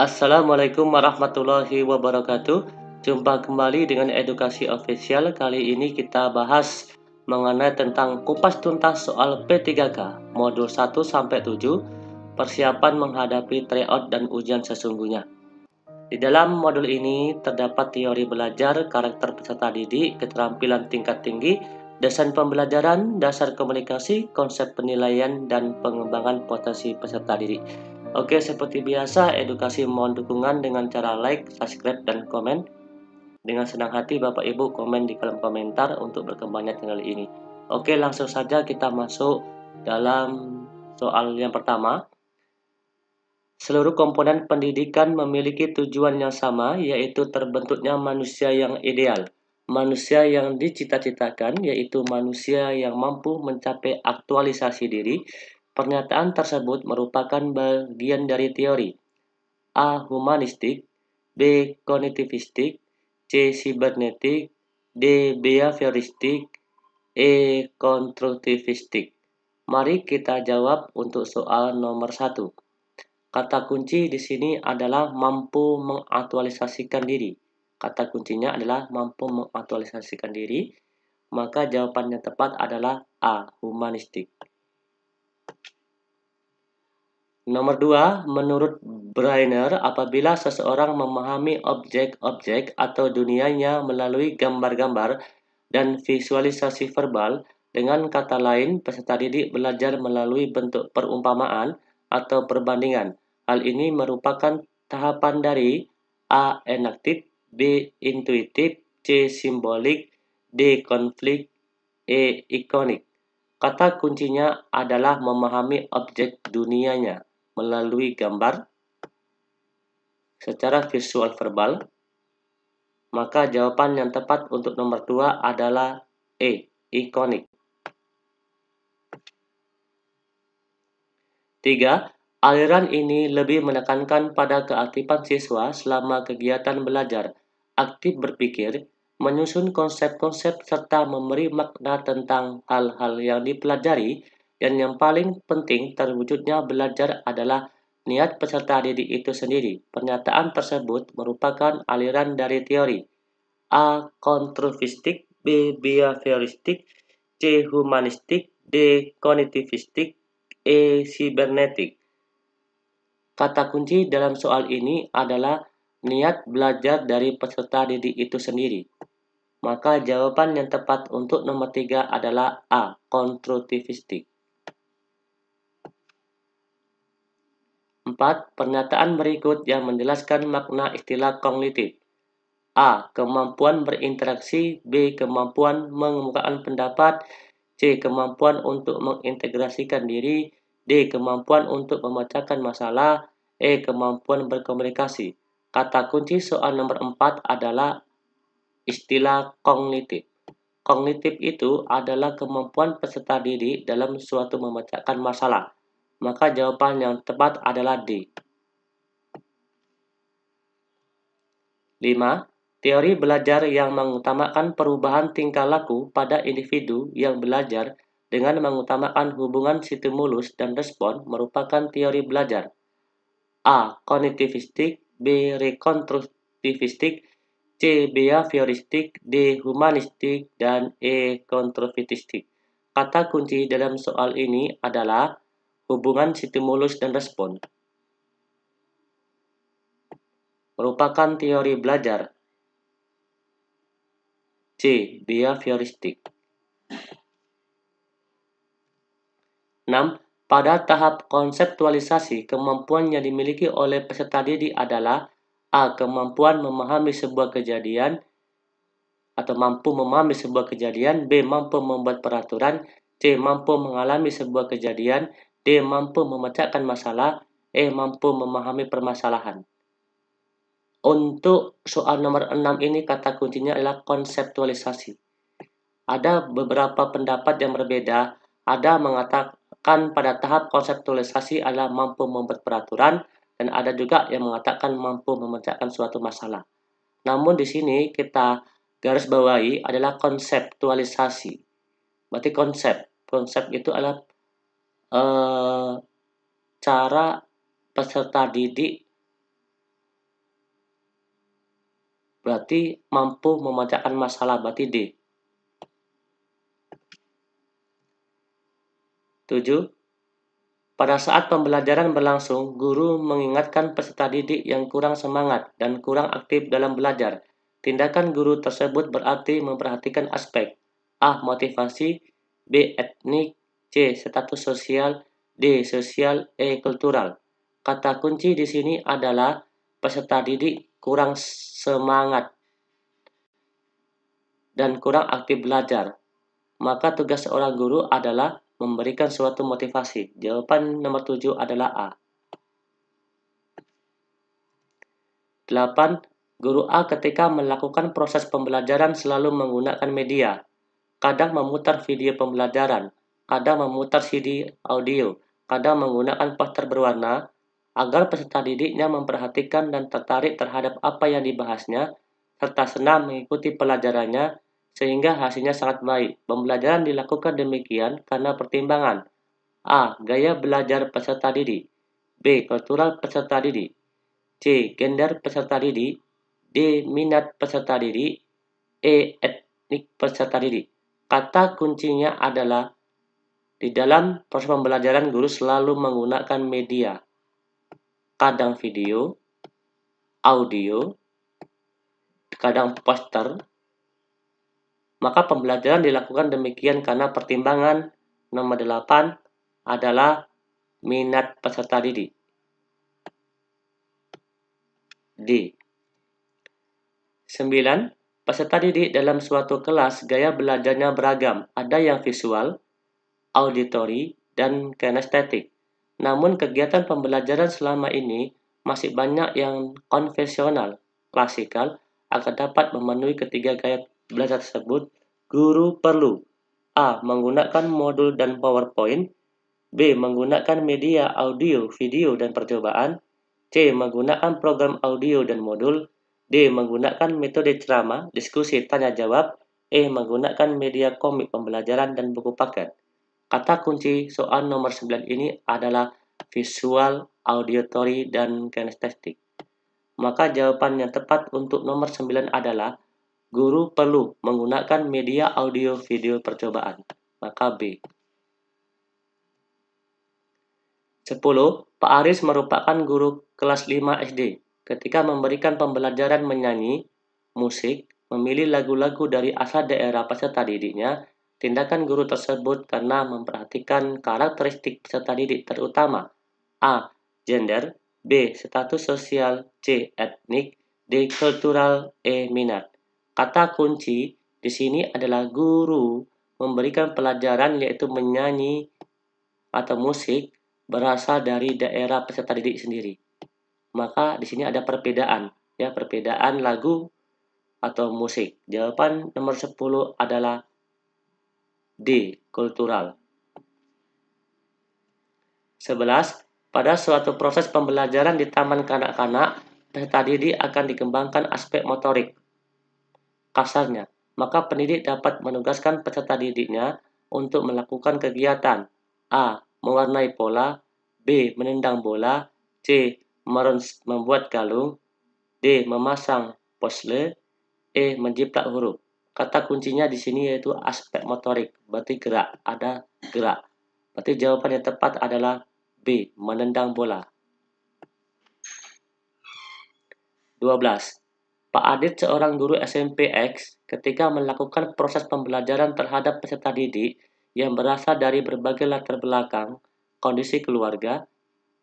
Assalamualaikum warahmatullahi wabarakatuh. Jumpa kembali dengan Edukasi Official. Kali ini kita bahas mengenai tentang kupas tuntas soal P3K modul 1 sampai 7, persiapan menghadapi tryout dan ujian sesungguhnya. Di dalam modul ini terdapat teori belajar, karakter peserta didik, keterampilan tingkat tinggi, desain pembelajaran, dasar komunikasi, konsep penilaian, dan pengembangan potensi peserta didik. Oke, seperti biasa, edukasi mohon dukungan dengan cara like, subscribe, dan komen. Dengan senang hati Bapak Ibu komen di kolom komentar untuk berkembangnya channel ini. Oke, langsung saja kita masuk dalam soal yang pertama. Seluruh komponen pendidikan memiliki tujuan yang sama, yaitu terbentuknya manusia yang ideal. Manusia yang dicita-citakan, yaitu manusia yang mampu mencapai aktualisasi diri. Pernyataan tersebut merupakan bagian dari teori A. Humanistik, B. Kognitivistik, C. Sibernetik, D. Behavioristik, E. Konstruktivistik. Mari kita jawab untuk soal nomor 1. Kata kunci di sini adalah mampu mengaktualisasikan diri. Kata kuncinya adalah mampu mengaktualisasikan diri. Maka jawabannya tepat adalah A. Humanistik. Nomor 2, menurut Brainer, apabila seseorang memahami objek-objek atau dunianya melalui gambar-gambar dan visualisasi verbal, dengan kata lain, peserta didik belajar melalui bentuk perumpamaan atau perbandingan. Hal ini merupakan tahapan dari A. Enaktif, B. Intuitif, C. Simbolik, D. Konflik, E. Ikonik. Kata kuncinya adalah memahami objek dunianya melalui gambar secara visual verbal. Maka jawaban yang tepat untuk nomor 2 adalah E. Ikonik. 3. Aliran ini lebih menekankan pada keaktifan siswa selama kegiatan belajar, aktif berpikir, menyusun konsep-konsep, serta memberi makna tentang hal-hal yang dipelajari, dan yang paling penting terwujudnya belajar adalah niat peserta didik itu sendiri. Pernyataan tersebut merupakan aliran dari teori A. Konstruktivistik, B. Behavioristik, C. Humanistik, D. Kognitivistik, E. Sibernetik. Kata kunci dalam soal ini adalah niat belajar dari peserta didik itu sendiri. Maka jawaban yang tepat untuk nomor 3 adalah A. Konstruktivistik. 4. Pernyataan berikut yang menjelaskan makna istilah kognitif. A. Kemampuan berinteraksi, B. Kemampuan mengemukakan pendapat, C. Kemampuan untuk mengintegrasikan diri, D. Kemampuan untuk memecahkan masalah, E. Kemampuan berkomunikasi. Kata kunci soal nomor 4 adalah istilah kognitif. Kognitif itu adalah kemampuan peserta didik dalam suatu memecahkan masalah. Maka jawaban yang tepat adalah D. 5. Teori belajar yang mengutamakan perubahan tingkah laku pada individu yang belajar dengan mengutamakan hubungan stimulus dan respon merupakan teori belajar. A. Kognitivistik, B. Rekonstruktivistik, C. Behavioristik, D. Humanistik, dan E. Konstruktivistik. Kata kunci dalam soal ini adalah hubungan stimulus dan respon. Merupakan teori belajar. C. Behavioristik. 6. Pada tahap konseptualisasi, kemampuan yang dimiliki oleh peserta didik adalah A. Kemampuan memahami sebuah kejadian atau mampu memahami sebuah kejadian, B. Mampu membuat peraturan, C. Mampu mengalami sebuah kejadian, D. Mampu memecahkan masalah, E. Mampu memahami permasalahan. Untuk soal nomor 6 ini kata kuncinya adalah konseptualisasi. Ada beberapa pendapat yang berbeda. Ada mengatakan pada tahap konseptualisasi adalah mampu membuat peraturan, dan ada juga yang mengatakan mampu memecahkan suatu masalah. Namun di sini kita garis bawahi adalah konseptualisasi. Berarti konsep itu adalah cara peserta didik Berarti mampu memecahkan masalah, berarti D. 7. Pada saat pembelajaran berlangsung, guru mengingatkan peserta didik yang kurang semangat dan kurang aktif dalam belajar. Tindakan guru tersebut berarti memperhatikan aspek A. Motivasi, B. Etnik, C. Status sosial, D. Sosial, E. Kultural. Kata kunci di sini adalah peserta didik kurang semangat dan kurang aktif belajar. Maka tugas seorang guru adalah memberikan suatu motivasi. Jawaban nomor 7 adalah A. 8. Guru A ketika melakukan proses pembelajaran selalu menggunakan media. Kadang memutar video pembelajaran, kadang memutar CD audio, kadang menggunakan poster berwarna, agar peserta didiknya memperhatikan dan tertarik terhadap apa yang dibahasnya, serta senang mengikuti pelajarannya, sehingga hasilnya sangat baik. Pembelajaran dilakukan demikian karena pertimbangan A. Gaya belajar peserta didik, B. Kultural peserta didik, C. Gender peserta didik, D. Minat peserta didik, E. Etnik peserta didik. Kata kuncinya adalah di dalam proses pembelajaran guru selalu menggunakan media, kadang video, audio, kadang poster. Maka pembelajaran dilakukan demikian karena pertimbangan. Nomor 8 adalah minat peserta didik. D. 9. Peserta didik dalam suatu kelas gaya belajarnya beragam. Ada yang visual, auditory, dan kinestetik. Namun kegiatan pembelajaran selama ini masih banyak yang konvensional, klasikal. Agar dapat memenuhi ketiga gaya belajar tersebut, guru perlu A. Menggunakan modul dan PowerPoint, B. Menggunakan media audio, video, dan percobaan, C. Menggunakan program audio dan modul, D. Menggunakan metode ceramah, diskusi, tanya jawab, E. Menggunakan media komik pembelajaran dan buku paket. Kata kunci soal nomor 9 ini adalah visual, auditory, dan kinestetik. Maka jawaban yang tepat untuk nomor 9 adalah guru perlu menggunakan media audio video percobaan. Maka B. 10. Pak Aris merupakan guru kelas 5 SD. Ketika memberikan pembelajaran menyanyi, musik, memilih lagu-lagu dari asal daerah peserta didiknya, tindakan guru tersebut karena memperhatikan karakteristik peserta didik terutama A. Gender, B. Status sosial, C. Etnik, D. Kultural, E. Minat. Kata kunci di sini adalah guru memberikan pelajaran yaitu menyanyi atau musik berasal dari daerah peserta didik sendiri. Maka di sini ada perbedaan, ya, perbedaan lagu atau musik. Jawaban nomor 10 adalah D. Kultural. 11. Pada suatu proses pembelajaran di taman kanak-kanak, peserta didik akan dikembangkan aspek motorik kasarnya. Maka pendidik dapat menugaskan peserta didiknya untuk melakukan kegiatan A. Mewarnai pola, B. Menendang bola, C. Membuat galung, D. Memasang puzzle, E. Menjiplak huruf. Kata kuncinya di sini yaitu aspek motorik, berarti gerak, ada gerak. Berarti jawaban yang tepat adalah B. Menendang bola. 12. Pak Adit, seorang guru SMP X, ketika melakukan proses pembelajaran terhadap peserta didik yang berasal dari berbagai latar belakang, kondisi keluarga,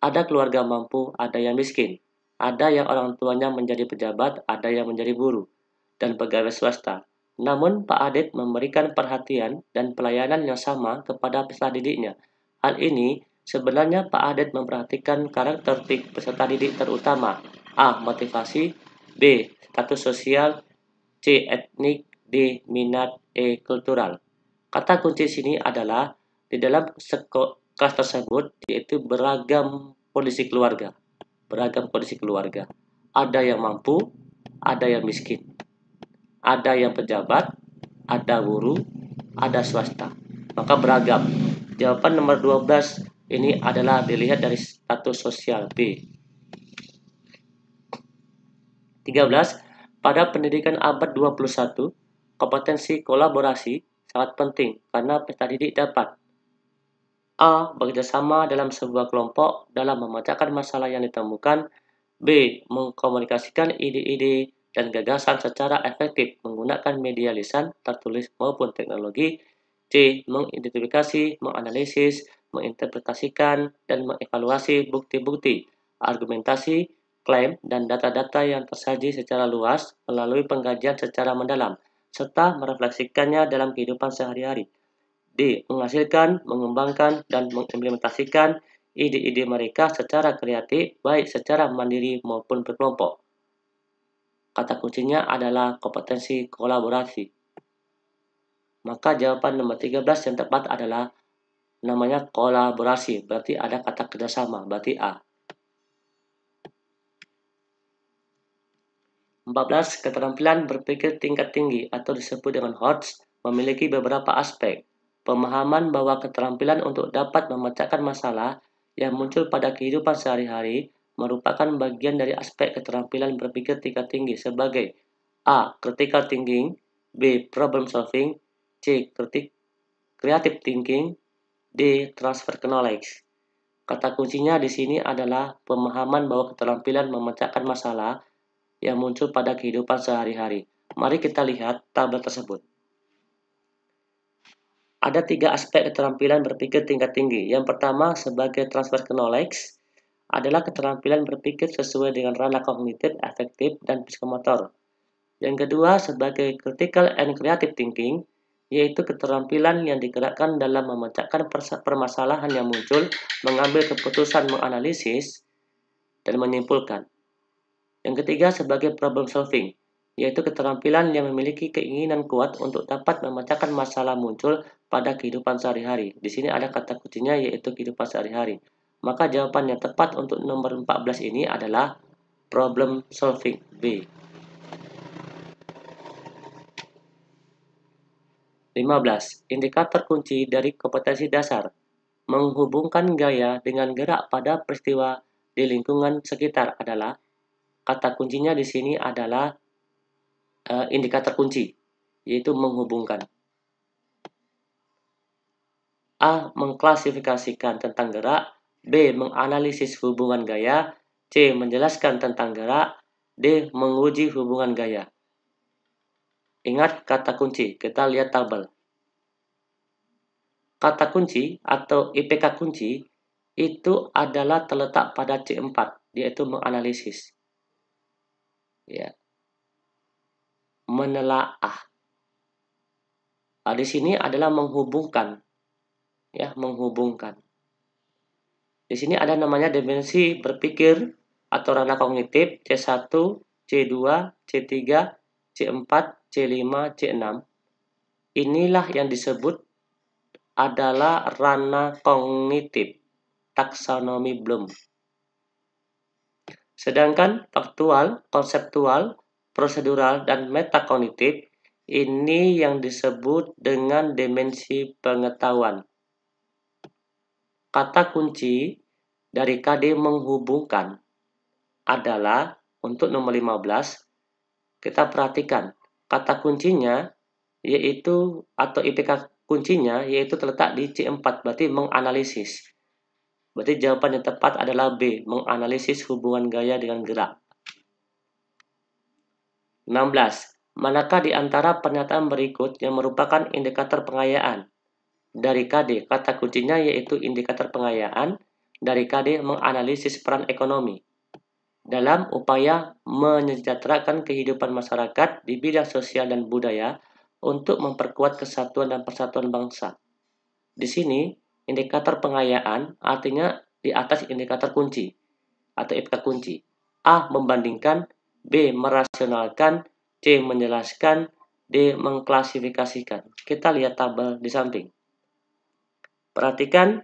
ada keluarga mampu, ada yang miskin, ada yang orang tuanya menjadi pejabat, ada yang menjadi buruh, dan pegawai swasta. Namun Pak Adit memberikan perhatian dan pelayanan yang sama kepada peserta didiknya. Hal ini sebenarnya Pak Adit memperhatikan karakteristik peserta didik terutama A. Motivasi, B. Status sosial, C. Etnik, D. Minat, E. Kultural. Kata kunci sini adalah di dalam kelas tersebut yaitu beragam kondisi keluarga. Beragam kondisi keluarga. Ada yang mampu, ada yang miskin. Ada yang pejabat, ada buruh, ada swasta. Maka beragam. Jawaban nomor 12 ini adalah dilihat dari status sosial B. 13. Pada pendidikan abad 21, kompetensi kolaborasi sangat penting karena peserta didik dapat A. Bekerjasama dalam sebuah kelompok dalam memecahkan masalah yang ditemukan. B. Mengkomunikasikan ide-ide dan gagasan secara efektif menggunakan media lisan, tertulis maupun teknologi. C. Mengidentifikasi, menganalisis, menginterpretasikan, dan mengevaluasi bukti-bukti, argumentasi, klaim, dan data-data yang tersaji secara luas melalui pengkajian secara mendalam, serta merefleksikannya dalam kehidupan sehari-hari. D. Menghasilkan, mengembangkan, dan mengimplementasikan ide-ide mereka secara kreatif, baik secara mandiri maupun berkelompok. Kata kuncinya adalah kompetensi kolaborasi. Maka jawaban nomor 13 yang tepat adalah namanya kolaborasi, berarti ada kata kerjasama, berarti A. 14. Keterampilan berpikir tingkat tinggi atau disebut dengan HOTS memiliki beberapa aspek. Pemahaman bahwa keterampilan untuk dapat memecahkan masalah yang muncul pada kehidupan sehari-hari merupakan bagian dari aspek keterampilan berpikir tingkat tinggi sebagai A. Critical thinking, B. Problem solving, C. Creative thinking, D. Transfer knowledge. Kata kuncinya di sini adalah pemahaman bahwa keterampilan memecahkan masalah yang muncul pada kehidupan sehari-hari. Mari kita lihat tabel tersebut. Ada 3 aspek keterampilan berpikir tingkat tinggi. Yang pertama, sebagai transfer knowledge, adalah keterampilan berpikir sesuai dengan ranah kognitif, afektif, dan psikomotor. Yang kedua, sebagai critical and creative thinking, yaitu keterampilan yang digerakkan dalam memecahkan permasalahan yang muncul, mengambil keputusan, menganalisis, dan menyimpulkan. Yang ketiga, sebagai problem solving, yaitu keterampilan yang memiliki keinginan kuat untuk dapat memecahkan masalah muncul pada kehidupan sehari-hari. Di sini ada kata kuncinya yaitu kehidupan sehari-hari. Maka jawaban yang tepat untuk nomor 14 ini adalah problem solving, B. 15. Indikator kunci dari kompetensi dasar. Menghubungkan gaya dengan gerak pada peristiwa di lingkungan sekitar adalah, kata kuncinya di sini adalah indikator kunci, yaitu menghubungkan. A. Mengklasifikasikan tentang gerak, B. Menganalisis hubungan gaya, C. Menjelaskan tentang gerak, D. Menguji hubungan gaya. Ingat kata kunci, kita lihat tabel. Kata kunci atau IPK kunci itu adalah terletak pada C4, yaitu menganalisis. Ya. Menelaah. Di sini adalah menghubungkan. Ya, menghubungkan. Di sini ada namanya dimensi berpikir atau ranah kognitif C1, C2, C3, C4, C5, C6. Inilah yang disebut adalah ranah kognitif, taksonomi Bloom. Sedangkan faktual, konseptual, prosedural, dan metakognitif ini yang disebut dengan dimensi pengetahuan. Kata kunci dari KD menghubungkan adalah untuk nomor 15, kita perhatikan kata kuncinya yaitu atau IPK kuncinya yaitu terletak di C4, berarti menganalisis. Berarti jawaban yang tepat adalah B, menganalisis hubungan gaya dengan gerak. 16. Manakah di antara pernyataan berikut yang merupakan indikator pengayaan? Dari KD, kata kuncinya yaitu indikator pengayaan. Dari KD, menganalisis peran ekonomi dalam upaya menyejahterakan kehidupan masyarakat di bidang sosial dan budaya untuk memperkuat kesatuan dan persatuan bangsa. Di sini, indikator pengayaan artinya di atas indikator kunci atau IPK kunci. A. Membandingkan, B. Merasionalkan, C. Menjelaskan, D. Mengklasifikasikan. Kita lihat tabel di samping. Perhatikan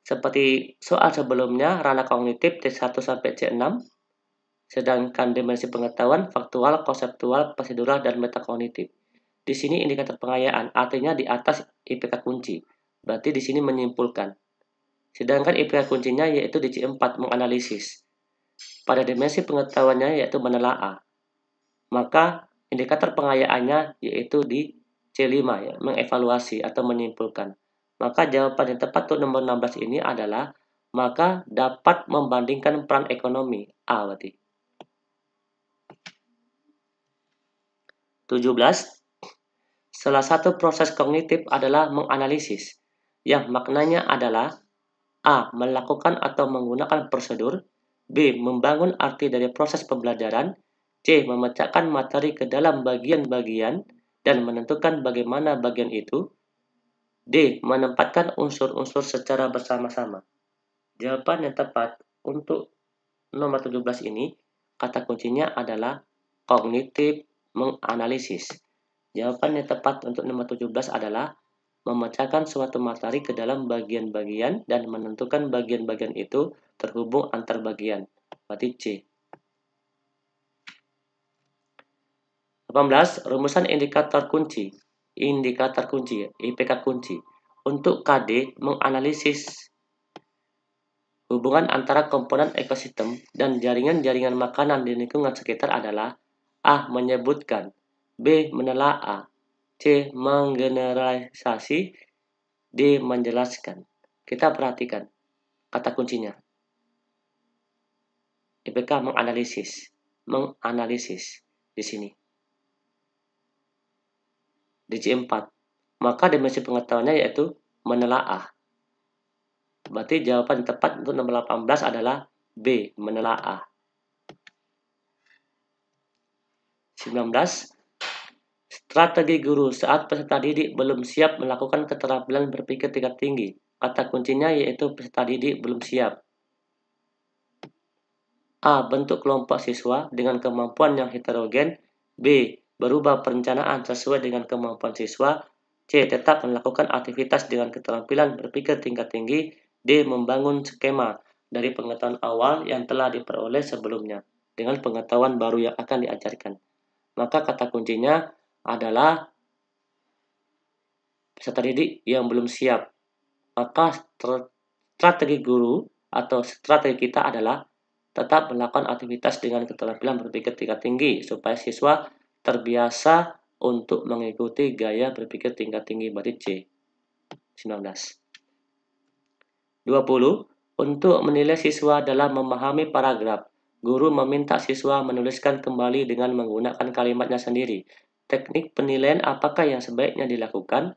seperti soal sebelumnya, ranah kognitif C1 sampai C6, sedangkan dimensi pengetahuan, faktual, konseptual, prosedural, dan metakognitif. Di sini indikator pengayaan artinya di atas IPK kunci. Berarti di sini menyimpulkan. Sedangkan IPK kuncinya yaitu di C4, menganalisis. Pada dimensi pengetahuannya yaitu menelaah. Maka indikator pengayaannya yaitu di C5 ya, mengevaluasi atau menyimpulkan. Maka jawaban yang tepat untuk nomor 16 ini adalah maka dapat membandingkan peran ekonomi. A berarti. 17. Salah satu proses kognitif adalah menganalisis, yang maknanya adalah A. Melakukan atau menggunakan prosedur, B. Membangun arti dari proses pembelajaran, C. Memecahkan materi ke dalam bagian-bagian dan menentukan bagaimana bagian itu, D. Menempatkan unsur-unsur secara bersama-sama. Jawaban yang tepat untuk nomor 17 ini, kata kuncinya adalah kognitif menganalisis. Jawaban yang tepat untuk nomor 17 adalah memecahkan suatu materi ke dalam bagian-bagian dan menentukan bagian-bagian itu terhubung antar bagian. Berarti C. 18. Rumusan indikator kunci. Indikator kunci, IPK kunci. Untuk KD menganalisis hubungan antara komponen ekosistem dan jaringan-jaringan makanan di lingkungan sekitar adalah A. Menyebutkan, B. Menelaah, C. Menggeneralisasi, D. Menjelaskan. Kita perhatikan kata kuncinya. IPK menganalisis di sini. Di C4. Maka dimensi pengetahuannya yaitu menelaah. Berarti jawaban tepat untuk nomor 18 adalah B. Menelaah. 19. Strategi guru saat peserta didik belum siap melakukan keterampilan berpikir tingkat tinggi. Kata kuncinya yaitu peserta didik belum siap. A. Bentuk kelompok siswa dengan kemampuan yang heterogen. B. Berubah perencanaan sesuai dengan kemampuan siswa. C. Tetap melakukan aktivitas dengan keterampilan berpikir tingkat tinggi. D. Membangun skema dari pengetahuan awal yang telah diperoleh sebelumnya dengan pengetahuan baru yang akan diajarkan. Maka kata kuncinya adalah peserta didik yang belum siap. Maka strategi guru atau strategi kita adalah tetap melakukan aktivitas dengan keterampilan berpikir tingkat tinggi supaya siswa terbiasa untuk mengikuti gaya berpikir tingkat tinggi. Berarti C. 19. 20. Untuk menilai siswa dalam memahami paragraf, guru meminta siswa menuliskan kembali dengan menggunakan kalimatnya sendiri. Teknik penilaian apakah yang sebaiknya dilakukan?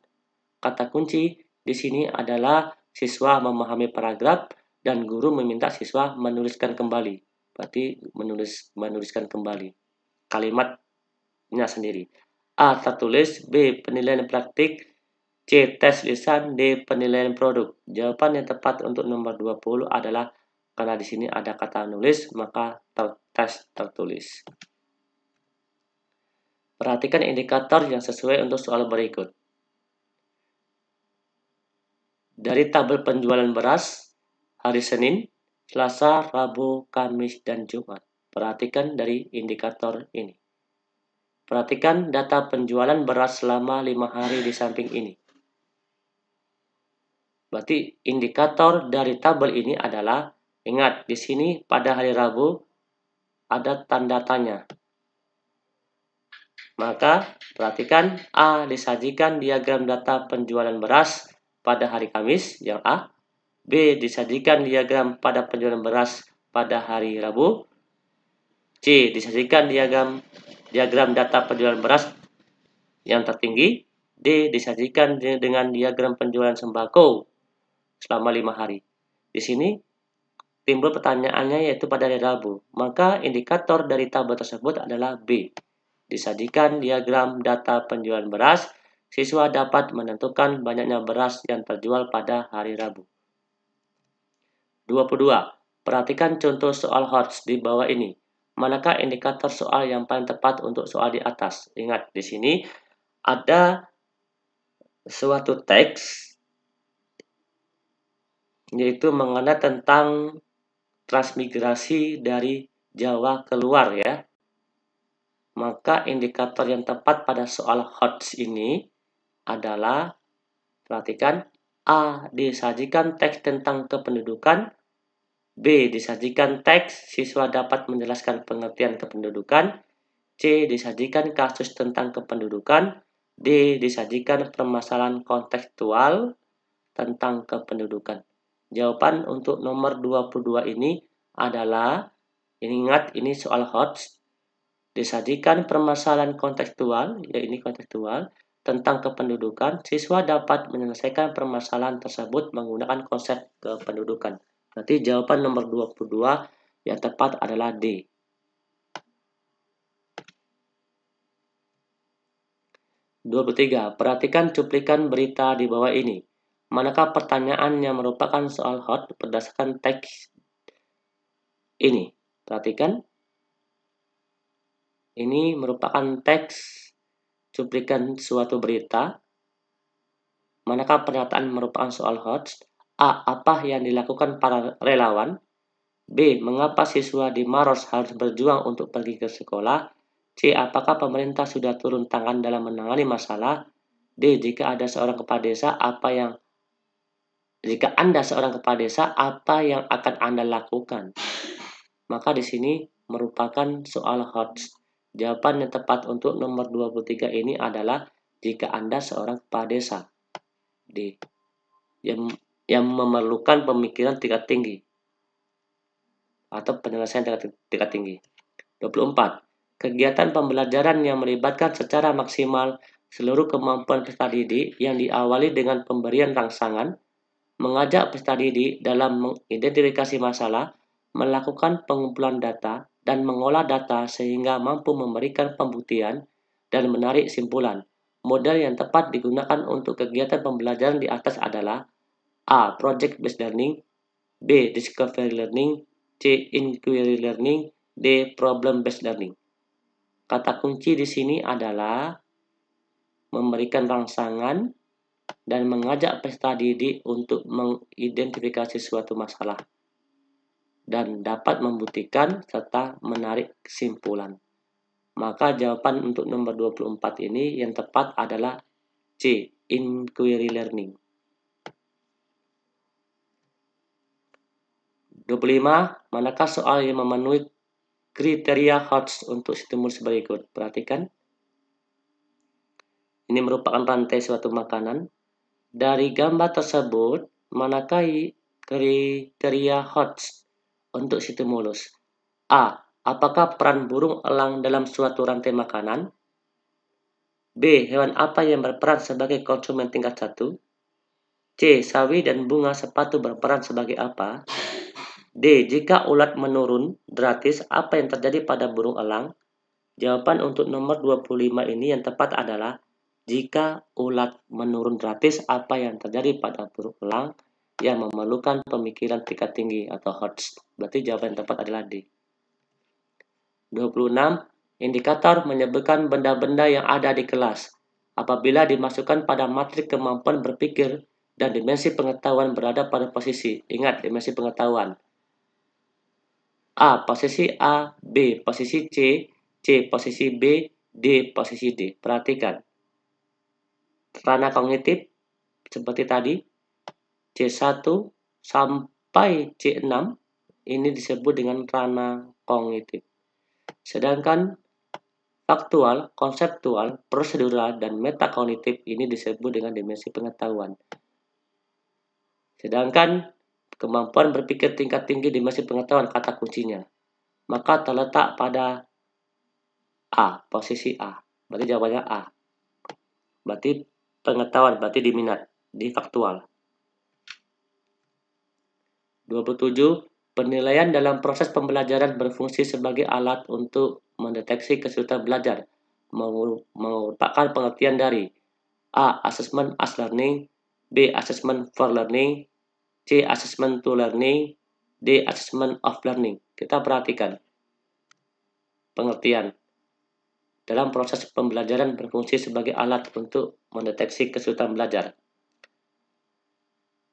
Kata kunci di sini adalah siswa memahami paragraf dan guru meminta siswa menuliskan kembali. Berarti menuliskan kembali kalimatnya sendiri. A. Tertulis, B. Penilaian praktik, C. Tes lisan, D. Penilaian produk. Jawaban yang tepat untuk nomor 20 adalah karena di sini ada kata nulis, maka tes tertulis. Perhatikan indikator yang sesuai untuk soal berikut. Dari tabel penjualan beras hari Senin, Selasa, Rabu, Kamis, dan Jumat. Perhatikan dari indikator ini. Perhatikan data penjualan beras selama 5 hari di samping ini. Berarti indikator dari tabel ini adalah, ingat di sini pada hari Rabu ada tanda tanya. Maka perhatikan A. Disajikan diagram data penjualan beras pada hari Kamis yang A. B. Disajikan diagram pada penjualan beras pada hari Rabu. C. Disajikan diagram data penjualan beras yang tertinggi. D. Disajikan dengan diagram penjualan sembako selama 5 hari. Di sini timbul pertanyaannya yaitu pada hari Rabu. Maka indikator dari tabel tersebut adalah B. Disajikan diagram data penjualan beras, siswa dapat menentukan banyaknya beras yang terjual pada hari Rabu. 22. Perhatikan contoh soal HOTS di bawah ini. Manakah indikator soal yang paling tepat untuk soal di atas? Ingat, di sini ada suatu teks yaitu mengenai tentang transmigrasi dari Jawa keluar ya. Maka indikator yang tepat pada soal HOTS ini adalah, perhatikan, A. Disajikan teks tentang kependudukan. B. Disajikan teks, siswa dapat menjelaskan pengertian kependudukan. C. Disajikan kasus tentang kependudukan. D. Disajikan permasalahan kontekstual tentang kependudukan. Jawaban untuk nomor 22 ini adalah, ingat ini soal HOTS, disajikan permasalahan kontekstual, ya ini kontekstual, tentang kependudukan, siswa dapat menyelesaikan permasalahan tersebut menggunakan konsep kependudukan. Berarti jawaban nomor 22 yang tepat adalah D. 23. Perhatikan cuplikan berita di bawah ini. Manakah pertanyaan yang merupakan soal hot berdasarkan teks ini? Perhatikan. Ini merupakan teks cuplikan suatu berita. Manakah pernyataan merupakan soal hot? A. Apa yang dilakukan para relawan? B. Mengapa siswa di Maros harus berjuang untuk pergi ke sekolah? C. Apakah pemerintah sudah turun tangan dalam menangani masalah? D. Jika Anda seorang kepala desa, apa yang akan Anda lakukan? Maka di sini merupakan soal HOTS. Jawaban yang tepat untuk nomor 23 ini adalah jika Anda seorang kepala desa. D. Yang memerlukan pemikiran tingkat tinggi atau penyelesaian tingkat tinggi. 24. Kegiatan pembelajaran yang melibatkan secara maksimal seluruh kemampuan peserta didik yang diawali dengan pemberian rangsangan, mengajak peserta didik dalam mengidentifikasi masalah, melakukan pengumpulan data, dan mengolah data sehingga mampu memberikan pembuktian dan menarik simpulan. Model yang tepat digunakan untuk kegiatan pembelajaran di atas adalah A. Project-based learning, B. Discovery learning, C. Inquiry learning, D. Problem-based learning. Kata kunci di sini adalah memberikan rangsangan dan mengajak peserta didik untuk mengidentifikasi suatu masalah dan dapat membuktikan serta menarik kesimpulan. Maka jawaban untuk nomor 24 ini yang tepat adalah C. Inquiry learning. 25. Manakah soal yang memenuhi kriteria HOTS untuk stimulus berikut? Perhatikan. Ini merupakan rantai suatu makanan. Dari gambar tersebut, manakah kriteria HOTS untuk stimulus? A. Apakah peran burung elang dalam suatu rantai makanan? B. Hewan apa yang berperan sebagai konsumen tingkat 1? C. Sawi dan bunga sepatu berperan sebagai apa? D. Jika ulat menurun gratis, apa yang terjadi pada burung elang? Jawaban untuk nomor 25 ini yang tepat adalah jika ulat menurun gratis, apa yang terjadi pada burung elang yang memerlukan pemikiran tingkat tinggi atau HOTS. Berarti jawaban yang tepat adalah D. 26. Indikator menyebutkan benda-benda yang ada di kelas. Apabila dimasukkan pada matrik kemampuan berpikir dan dimensi pengetahuan berada pada posisi. Ingat, dimensi pengetahuan. A. Posisi A, B. Posisi C, C. Posisi B, D. Posisi D. Perhatikan. Ranah kognitif seperti tadi, C1 sampai C6 ini disebut dengan ranah kognitif. Sedangkan faktual, konseptual, prosedural, dan metakognitif ini disebut dengan dimensi pengetahuan. Sedangkan kemampuan berpikir tingkat tinggi dimensi pengetahuan kata kuncinya. Maka terletak pada A, posisi A. Berarti jawabannya A. Berarti pengetahuan, berarti di minat, di faktual. 27. Penilaian dalam proses pembelajaran berfungsi sebagai alat untuk mendeteksi kesulitan belajar, merupakan pengertian dari A. Assessment as learning, B. Assessment for learning, C. Assessment to learning, D. Assessment of learning. Kita perhatikan pengertian. Dalam proses pembelajaran berfungsi sebagai alat untuk mendeteksi kesulitan belajar.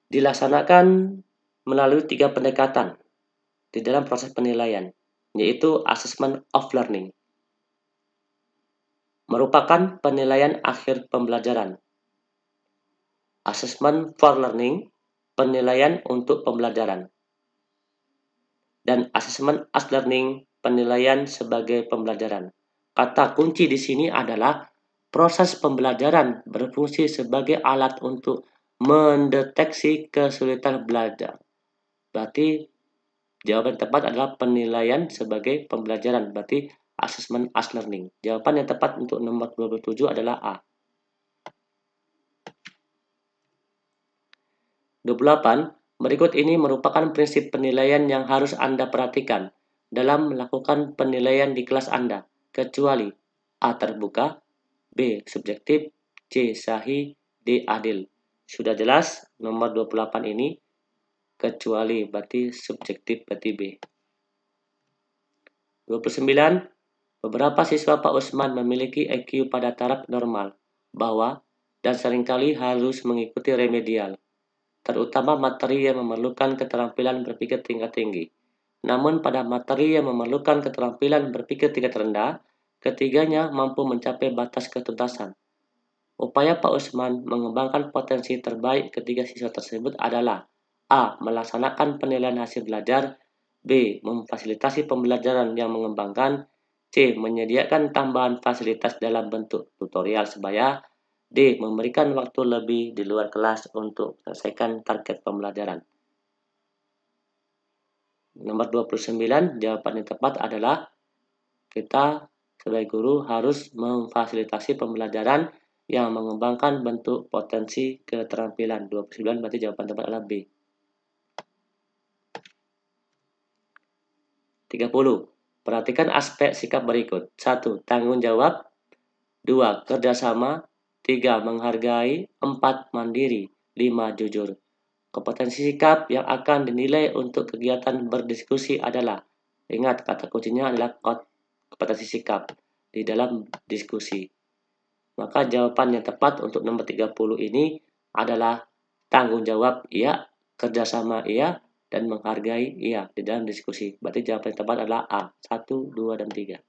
Dilaksanakan melalui 3 pendekatan di dalam proses penilaian, yaitu assessment of learning. Merupakan penilaian akhir pembelajaran. Assessment for learning, penilaian untuk pembelajaran. Dan assessment as learning, penilaian sebagai pembelajaran. Kata kunci di sini adalah proses pembelajaran berfungsi sebagai alat untuk mendeteksi kesulitan belajar. Berarti jawaban yang tepat adalah penilaian sebagai pembelajaran. Berarti assessment as learning. Jawaban yang tepat untuk nomor 27 adalah A. 28. Berikut ini merupakan prinsip penilaian yang harus Anda perhatikan dalam melakukan penilaian di kelas Anda, kecuali A. Terbuka, B. Subjektif, C. Sahih, D. Adil. Sudah jelas nomor 28 ini, kecuali berarti subjektif, berarti B. 29. Beberapa siswa Pak Usman memiliki IQ pada taraf normal, bawah, dan seringkali harus mengikuti remedial, terutama materi yang memerlukan keterampilan berpikir tingkat tinggi. Namun pada materi yang memerlukan keterampilan berpikir tingkat rendah, ketiganya mampu mencapai batas ketuntasan. Upaya Pak Usman mengembangkan potensi terbaik ketiga siswa tersebut adalah A. Melaksanakan penilaian hasil belajar, B. Memfasilitasi pembelajaran yang mengembangkan, C. Menyediakan tambahan fasilitas dalam bentuk tutorial sebaya, D. Memberikan waktu lebih di luar kelas untuk menyelesaikan target pembelajaran. Nomor 29, jawaban yang tepat adalah kita sebagai guru harus memfasilitasi pembelajaran yang mengembangkan bentuk potensi keterampilan. 29 berarti jawaban tepat adalah B. 30. Perhatikan aspek sikap berikut. 1. Tanggung jawab. 2. Kerjasama. 3. Menghargai. 4. Mandiri. 5. Jujur. Kompetensi sikap yang akan dinilai untuk kegiatan berdiskusi adalah, ingat kata kuncinya adalah kompetensi sikap di dalam diskusi. Maka jawaban yang tepat untuk nomor 30 ini adalah tanggung jawab iya, kerjasama iya, dan menghargai iya di dalam diskusi. Berarti jawaban yang tepat adalah A, 1, 2, dan 3.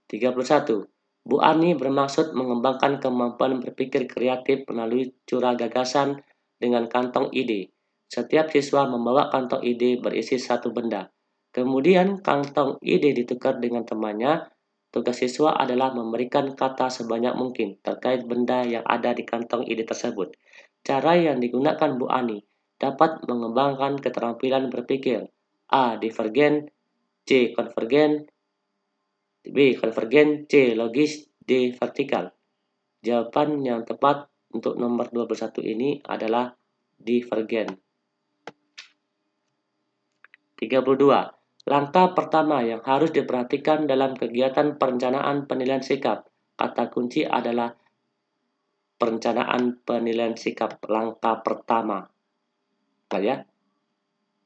31. Bu Ani bermaksud mengembangkan kemampuan berpikir kreatif melalui curah gagasan dengan kantong ide. Setiap siswa membawa kantong ide berisi satu benda. Kemudian kantong ide ditukar dengan temannya. Tugas siswa adalah memberikan kata sebanyak mungkin terkait benda yang ada di kantong ide tersebut. Cara yang digunakan Bu Ani dapat mengembangkan keterampilan berpikir. A. Divergen, C. Konvergen, B. Konvergen, C. Logis, D. Vertikal. Jawaban yang tepat untuk nomor 21 ini adalah divergen. 32. Langkah pertama yang harus diperhatikan dalam kegiatan perencanaan penilaian sikap. Kata kunci adalah perencanaan penilaian sikap. Langkah pertama. Ya.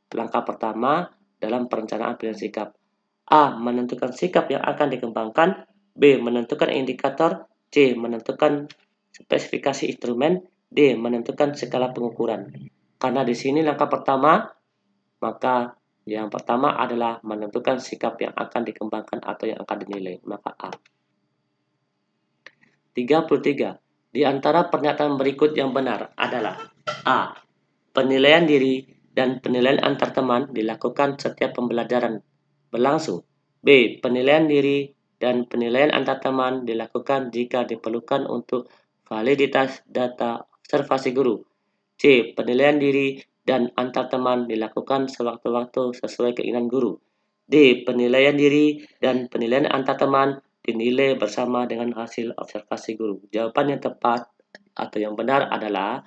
Langkah pertama dalam perencanaan penilaian sikap. A. Menentukan sikap yang akan dikembangkan. B. Menentukan indikator. C. Menentukan spesifikasi instrumen. D. Menentukan skala pengukuran. Karena di sini langkah pertama, maka yang pertama adalah menentukan sikap yang akan dikembangkan atau yang akan dinilai. Maka A. 33. Di antara pernyataan berikut yang benar adalah A. Penilaian diri dan penilaian antar teman dilakukan setiap pembelajaran berlangsung. B. Penilaian diri dan penilaian antar teman dilakukan jika diperlukan untuk validitas data observasi guru. C. Penilaian diri dan antar teman dilakukan sewaktu-waktu sesuai keinginan guru. D. Penilaian diri dan penilaian antar teman dinilai bersama dengan hasil observasi guru. Jawaban yang tepat atau yang benar adalah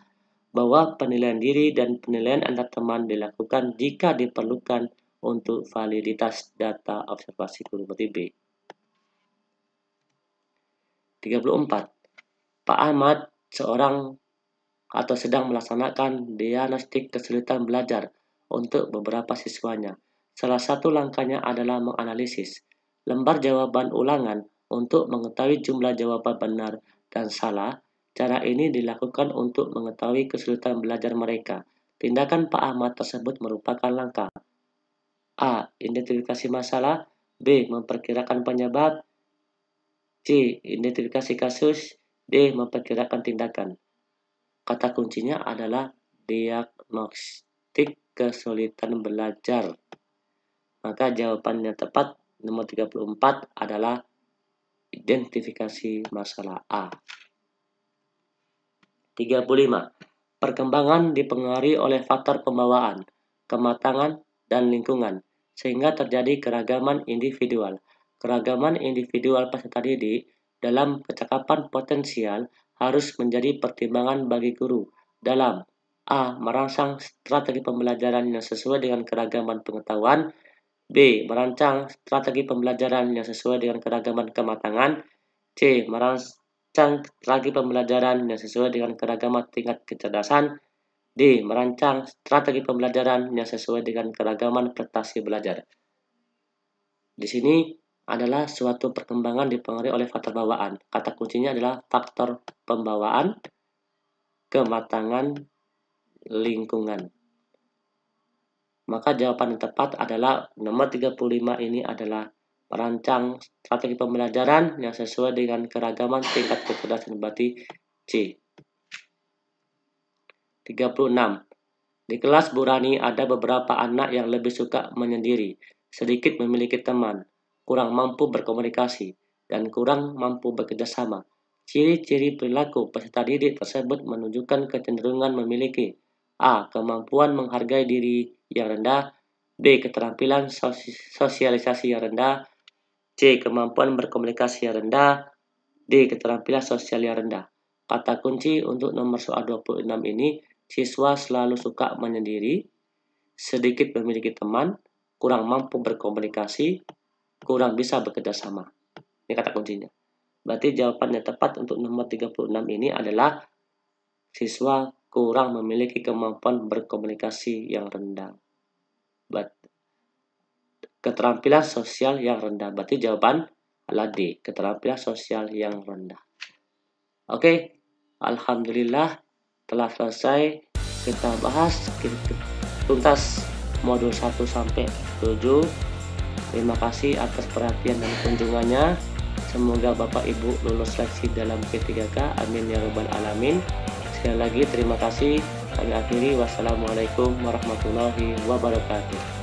bahwa penilaian diri dan penilaian antar teman dilakukan jika diperlukan untuk validitas data observasi guru. Berarti B. 34. Pak Ahmad seorang atau sedang melaksanakan diagnostik kesulitan belajar untuk beberapa siswanya. Salah satu langkahnya adalah menganalisis lembar jawaban ulangan untuk mengetahui jumlah jawaban benar dan salah. Cara ini dilakukan untuk mengetahui kesulitan belajar mereka. Tindakan Pak Ahmad tersebut merupakan langkah A. Identifikasi masalah, B. Memperkirakan penyebab, C. Identifikasi kasus, D. Memperkirakan tindakan. Kata kuncinya adalah diagnostik kesulitan belajar. Maka jawaban yang tepat nomor 34 adalah identifikasi masalah A. 35. Perkembangan dipengaruhi oleh faktor pembawaan, kematangan, dan lingkungan, sehingga terjadi keragaman individual. Keragaman individual peserta didik dalam kecakapan potensial harus menjadi pertimbangan bagi guru dalam A. Merancang strategi pembelajaran yang sesuai dengan keragaman pengetahuan, B. Merancang strategi pembelajaran yang sesuai dengan keragaman kematangan, C. Merancang strategi pembelajaran yang sesuai dengan keragaman tingkat kecerdasan, D. Merancang strategi pembelajaran yang sesuai dengan keragaman prestasi belajar. Di sini adalah suatu perkembangan dipengaruhi oleh faktor bawaan. Kata kuncinya adalah faktor pembawaan, kematangan, lingkungan. Maka jawaban yang tepat adalah nomor 35 ini adalah merancang strategi pembelajaran yang sesuai dengan keragaman tingkat kecerdasan, berarti C. 36. Di kelas Bu Rani ada beberapa anak yang lebih suka menyendiri, sedikit memiliki teman, kurang mampu berkomunikasi, dan kurang mampu bekerjasama. Ciri-ciri perilaku peserta didik tersebut menunjukkan kecenderungan memiliki A. Kemampuan menghargai diri yang rendah, B. Keterampilan sosialisasi yang rendah, C. Kemampuan berkomunikasi yang rendah, D. Keterampilan sosial yang rendah. Kata kunci untuk nomor soal 26 ini, siswa selalu suka menyendiri, sedikit memiliki teman, kurang mampu berkomunikasi, kurang bisa bekerja sama. Ini kata kuncinya. Berarti jawaban yang tepat untuk nomor 36 ini adalah siswa kurang memiliki kemampuan berkomunikasi yang rendah. Keterampilan sosial yang rendah. Berarti jawaban adalah D. Keterampilan sosial yang rendah. Oke, alhamdulillah telah selesai kita bahas tuntas modul 1 sampai 7. Terima kasih atas perhatian dan kunjungannya. Semoga Bapak Ibu lulus seleksi dalam P3K. Amin ya rabbal alamin. Sekali lagi terima kasih. Kami akhiri. Wassalamualaikum warahmatullahi wabarakatuh.